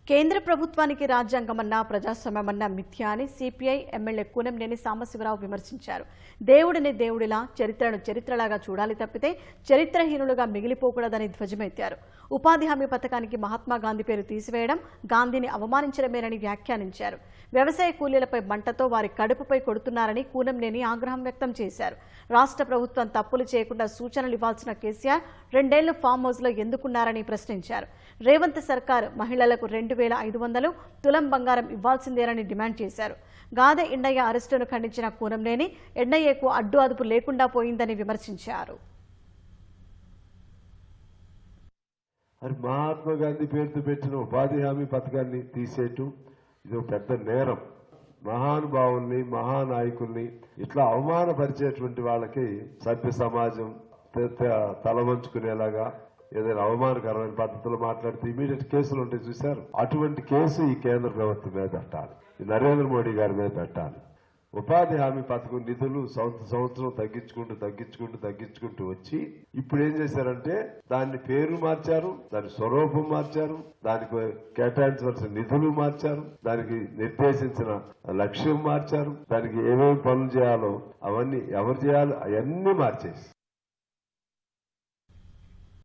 కేంద్ర ప్రభుత్వానికి రాజ్యాంగమన్నా ప్రజాస్వామ్యమన్నా మిథ్య అని సిపిఐ ఎమ్మెల్యే కూనంనేని సాంబశివరావు విమర్శించారు. దేవుడిని దేవుడిలా, చరిత్రను చరిత్రలాగా చూడాలి తప్పితే చరిత్రహీనులుగా మిగిలిపోకూడదని ధ్వజమెత్తారు. ఉపాధి హామీ పథకానికి మహాత్మా గాంధీ పేరు తీసివేయడం గాంధీని అవమానించడమేనని వ్యాఖ్యానించారు. వ్యవసాయ కూలీలపై మంటతో వారి కడుపుపై కొడుతున్నారని కూనంనేని ఆగ్రహం వ్యక్తం చేశారు. రాష్ట్ర ప్రభుత్వం తప్పులు చేయకుండా సూచనలు ఇవ్వాల్సిన కేసీఆర్ 2 ఏళ్లు ఫామ్ హౌస్లో ఎందుకున్నారని ప్రశ్నించారు. రేవంత్ సర్కార్ మహిళలకు 2,500 తులం బంగారం ఇవ్వాల్సిందేనని డిమాండ్ చేశారు. గాదె ఎండయ్య అరెస్టును ఖండించిన కూనంనేని ఎండయ్యకు అడ్డు అదుపు లేకుండా పోయిందని విమర్శించారు. మహాత్మా గాంధీ పేరుతో పెట్టిన ఉపాధి హామీ పథకాన్ని తీసేయటం ఇది ఒక పెద్ద నేరం. మహానుభావుల్ని, మహానాయకుల్ని ఇట్లా అవమానపరిచేటువంటి వాళ్ళకి సభ్య సమాజం తలవంచుకునేలాగా ఏదైనా అవమానకరమైన పద్ధతిలో మాట్లాడితే ఇమీడియట్ కేసులు ఉంటాయి చూశారు. అటువంటి కేసు ఈ కేంద్ర ప్రభుత్వం మీద పెట్టాలి, ఈ నరేంద్ర మోడీ గారి మీద పెట్టాలి. ఉపాధి హామీ పథకం నిధులు సంవత్సరం తగ్గించుకుంటూ వచ్చి ఇప్పుడు ఏం చేశారంటే దాన్ని పేరు మార్చారు, దాని స్వరూపం మార్చారు, దానికి కేటాయించవలసిన నిధులు మార్చారు, దానికి నిర్దేశించిన లక్ష్యం మార్చారు, దానికి ఏమేమి పనులు చేయాలో అవన్నీ ఎవరు చేయాలో అవన్నీ మార్చేసి